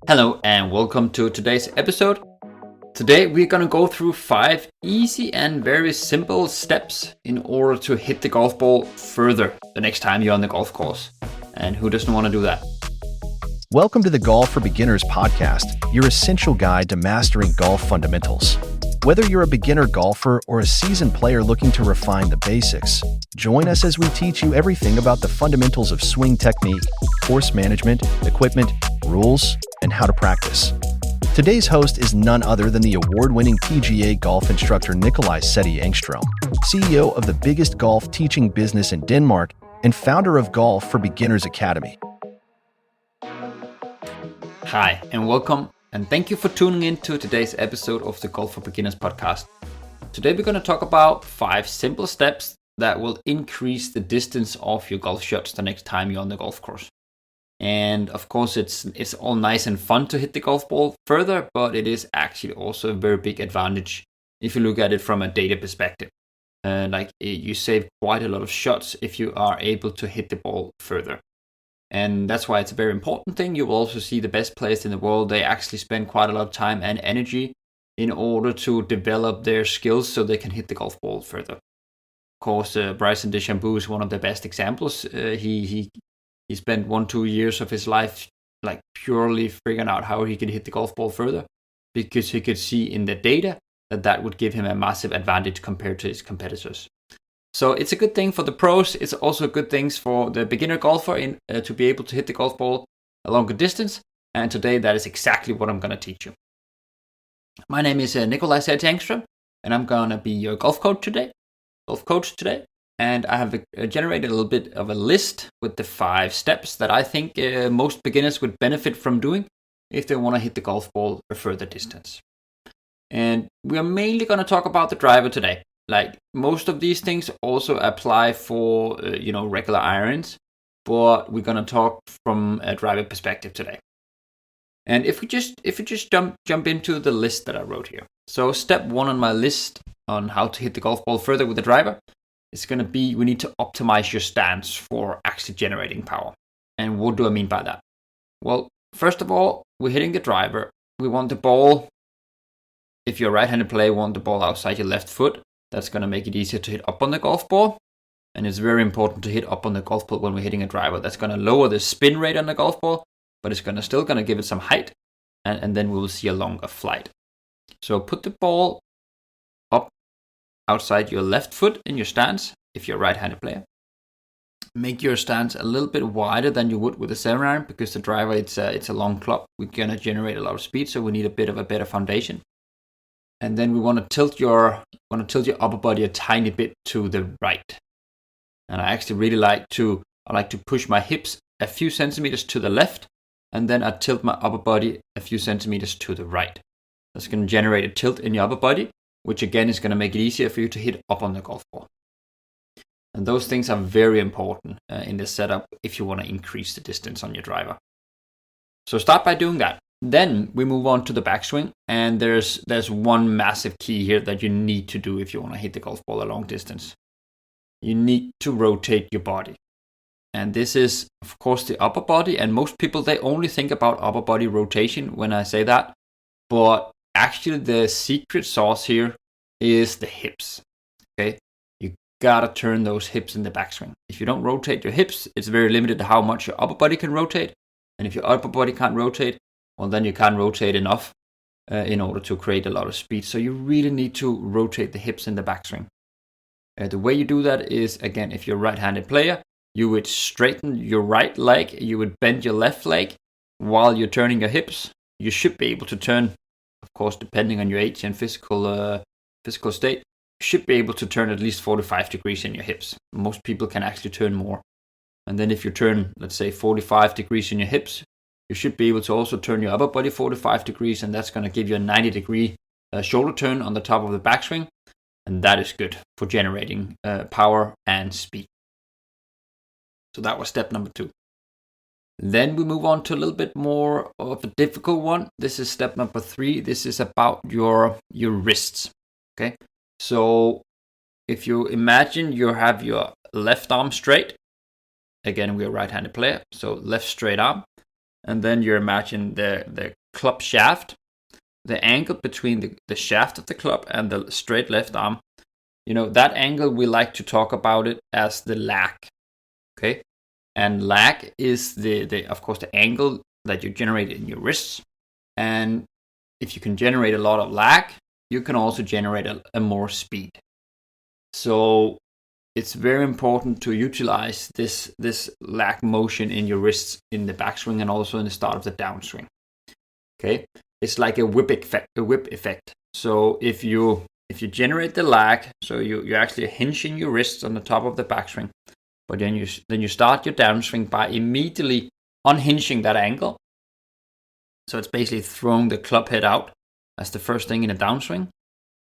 Hello and welcome to today's episode. Today we're going to go through 5 easy and very simple steps in order to hit the golf ball further the next time you're on the golf course. And who doesn't want to do that? Welcome to the Golf for Beginners podcast, your essential guide to mastering golf fundamentals. Whether you're a beginner golfer or a seasoned player looking to refine the basics, join us as we teach you everything about the fundamentals of swing technique, course management, equipment, rules, and how to practice. Today's host is none other than the award-winning PGA golf instructor Nikolaj Sæthe Engström, CEO of the biggest golf teaching business in Denmark and founder of Golf for Beginners Academy. Hi and welcome, and thank you for tuning in to today's episode of the Golf for Beginners podcast. Today we're going to talk about 5 simple steps that will increase the distance of your golf shots the next time you're on the golf course. And of course it's all nice and fun to hit the golf ball further, but it is actually also a very big advantage if you look at it from a data perspective. You save quite a lot of shots if you are able to hit the ball further. And that's why it's a very important thing. You will also see the best players in the world, they actually spend quite a lot of time and energy in order to develop their skills so they can hit the golf ball further. Of course, Bryson DeChambeau is one of the best examples. He spent 1-2 years of his life like purely figuring out how he could hit the golf ball further, because he could see in the data that would give him a massive advantage compared to his competitors. So it's a good thing for the pros. It's also good things for the beginner golfer to be able to hit the golf ball a longer distance. And today that is exactly what I'm going to teach you. My name is Nikolaj Sæthe Engström, and I'm going to be your golf coach today. And I have generated a little bit of a list with the 5 steps that I think most beginners would benefit from doing if they want to hit the golf ball a further distance. And we are mainly going to talk about the driver today. Like most of these things also apply for regular irons, but we're going to talk from a driver perspective today. And if we just jump into the list that I wrote here. So step 1 on my list on how to hit the golf ball further with the driver is going to be, we need to optimize your stance for actually generating power. And what do I mean by that? Well, first of all, we're hitting the driver. We want the ball, if you're a right-handed player, you want the ball outside your left foot. That's going to make it easier to hit up on the golf ball. And it's very important to hit up on the golf ball when we're hitting a driver. That's going to lower the spin rate on the golf ball, but it's still going to give it some height. And then we will see a longer flight. So put the ball up outside your left foot in your stance if you're a right-handed player. Make your stance a little bit wider than you would with a 7-iron, because the driver, it's a long club. We're going to generate a lot of speed, so we need a bit of a better foundation. And then we want to tilt your upper body a tiny bit to the right. And I actually really like to push my hips a few centimeters to the left, and then I tilt my upper body a few centimeters to the right. That's going to generate a tilt in your upper body, which again is going to make it easier for you to hit up on the golf ball. And those things are very important in this setup if you want to increase the distance on your driver. So start by doing that. Then we move on to the backswing, and there's one massive key here that you need to do if you want to hit the golf ball a long distance. You need to rotate your body. And this is, of course, the upper body, and most people, they only think about upper body rotation when I say that. But actually the secret sauce here is the hips. Okay? You gotta turn those hips in the backswing. If you don't rotate your hips, it's very limited to how much your upper body can rotate. And if your upper body can't rotate, well, then you can't rotate enough in order to create a lot of speed. So you really need to rotate the hips in the backswing. The way you do that is, again, if you're a right-handed player, you would straighten your right leg, you would bend your left leg while you're turning your hips. You should be able to turn, of course, depending on your age and physical state, you should be able to turn at least 45 degrees in your hips. Most people can actually turn more. And then if you turn, let's say, 45 degrees in your hips, you should be able to also turn your upper body 45 degrees, and that's going to give you a 90-degree shoulder turn on the top of the backswing, and that is good for generating power and speed. So that was step number 2. Then we move on to a little bit more of a difficult one. This is step number 3. This is about your wrists. Okay, so if you imagine you have your left arm straight, again, we're a right-handed player, so left straight arm. and then you imagine the club shaft, the angle between the shaft of the club and the straight left arm. That angle, we like to talk about it as the lag. Okay, and lag is of course the angle that you generate in your wrists. And if you can generate a lot of lag, you can also generate a more speed. So it's very important to utilize this lag motion in your wrists in the backswing and also in the start of the downswing. Okay, it's like a whip effect. So if you generate the lag, so you're actually hinging your wrists on the top of the backswing, but then you start your downswing by immediately unhinging that angle. So it's basically throwing the club head out as the first thing in a downswing.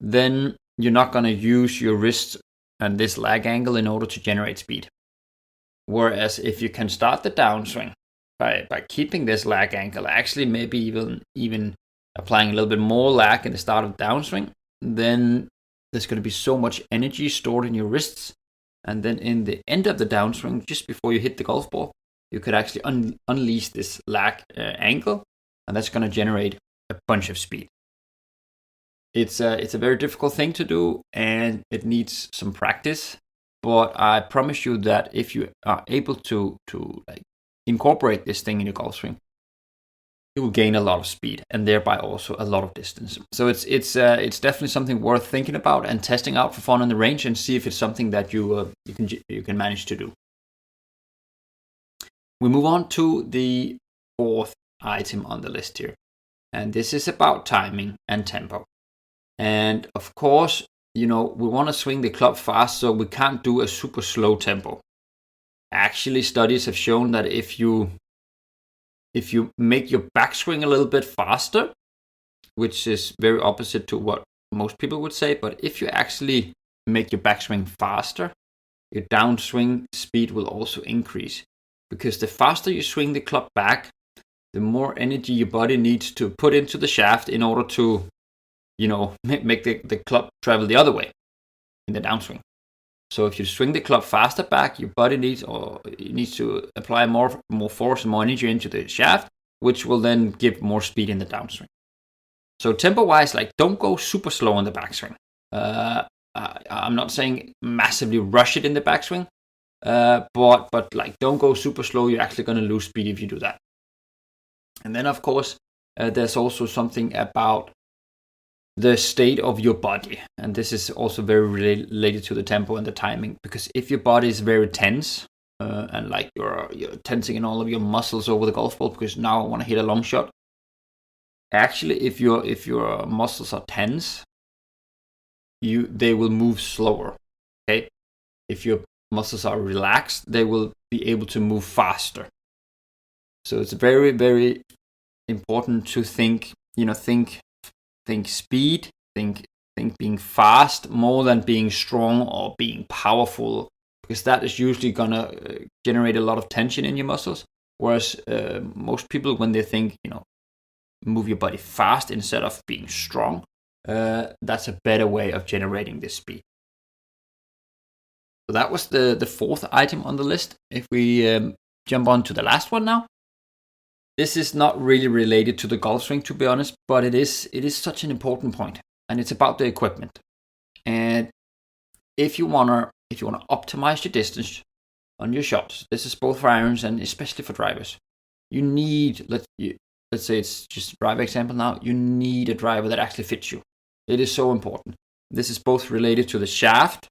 Then you're not going to use your wrists and this lag angle in order to generate speed. Whereas if you can start the downswing by keeping this lag angle, actually maybe even applying a little bit more lag in the start of the downswing, then there's going to be so much energy stored in your wrists. And then in the end of the downswing, just before you hit the golf ball, you could actually unleash this lag angle, and that's going to generate a bunch of speed. It's a very difficult thing to do, and it needs some practice. But I promise you that if you are able to incorporate this thing in your golf swing, you will gain a lot of speed and thereby also a lot of distance. So it's definitely something worth thinking about and testing out for fun on the range, and see if it's something that you can manage to do. We move on to the fourth item on the list here, and this is about timing and tempo. And of course, we want to swing the club fast, so we can't do a super slow tempo. Actually, studies have shown that if you make your backswing a little bit faster, which is very opposite to what most people would say, but if you actually make your backswing faster, your downswing speed will also increase. Because the faster you swing the club back, the more energy your body needs to put into the shaft in order to, make the club travel the other way in the downswing. So if you swing the club faster back, your body needs to apply more force and more energy into the shaft, which will then give more speed in the downswing. So tempo-wise, don't go super slow in the backswing. I'm not saying massively rush it in the backswing, but don't go super slow. You're actually going to lose speed if you do that. And then of course, there's also something about the state of your body, and this is also very related to the tempo and the timing, because if your body is very tense and you're tensing in all of your muscles over the golf ball because now I want to hit a long shot, actually if your muscles are tense, they will move slower. Okay, if your muscles are relaxed, they will be able to move faster. So it's very, very important to think speed, think being fast more than being strong or being powerful, because that is usually gonna generate a lot of tension in your muscles. Whereas most people, when they think, move your body fast instead of being strong, that's a better way of generating this speed. So that was the fourth item on the list. If we jump on to the last one now. This is not really related to the golf swing, to be honest, but it is such an important point, and it's about the equipment. And if you wanna optimize your distance on your shots, this is both for irons and especially for drivers. You need, let's say it's just a driver example now. You need a driver that actually fits you. It is so important. This is both related to the shaft,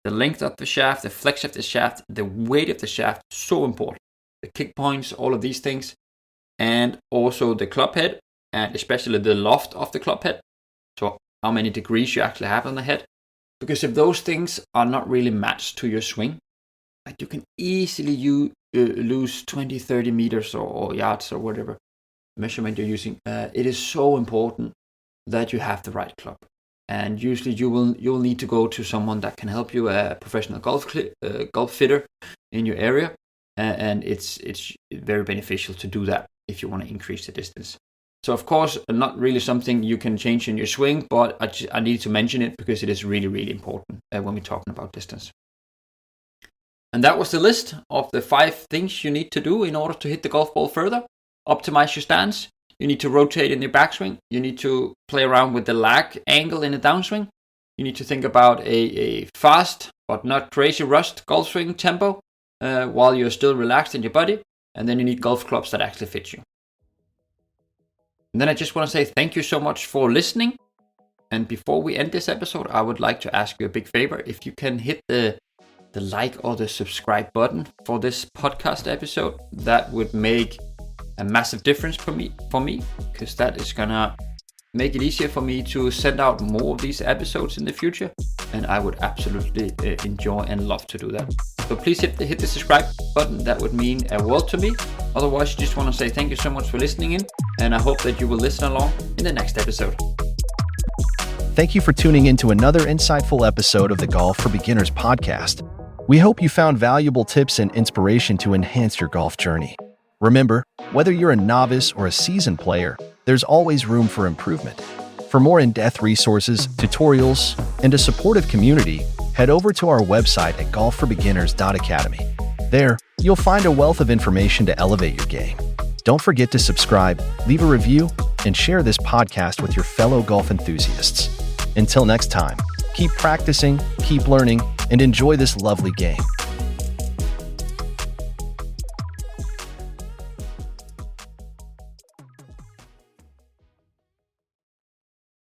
the length of the shaft, the flex of the shaft, the weight of the shaft. So important. The kick points, all of these things. And also the club head, and especially the loft of the club head. So how many degrees you actually have on the head. Because if those things are not really matched to your swing, you can easily lose 20, 30 meters or yards or whatever measurement you're using. It is so important that you have the right club. And usually you'll need to go to someone that can help you, a professional golf fitter in your area. And it's very beneficial to do that if you want to increase the distance. So of course, not really something you can change in your swing, but I need to mention it because it is really, really important when we're talking about distance. And that was the list of the 5 things you need to do in order to hit the golf ball further. optimize your stance. You need to rotate in your backswing. You need to play around with the lag angle in the downswing. You need to think about a fast but not crazy rushed golf swing tempo while you're still relaxed in your body. And then you need golf clubs that actually fit you. And then I just want to say thank you so much for listening. And before we end this episode, I would like to ask you a big favor. If you can hit the like or the subscribe button for this podcast episode, that would make a massive difference for me, because that is gonna make it easier for me to send out more of these episodes in the future, and I would absolutely enjoy and love to do that. So please hit the subscribe button. That would mean a world to me. Otherwise, just want to say thank you so much for listening in, and I hope that you will listen along in the next episode. Thank you for tuning in to another insightful episode of the Golf for Beginners podcast. We hope you found valuable tips and inspiration to enhance your golf journey. Remember, whether you're a novice or a seasoned player, there's always room for improvement. For more in-depth resources, tutorials, and a supportive community, head over to our website at golfforbeginners.academy. There, you'll find a wealth of information to elevate your game. Don't forget to subscribe, leave a review, and share this podcast with your fellow golf enthusiasts. Until next time, keep practicing, keep learning, and enjoy this lovely game.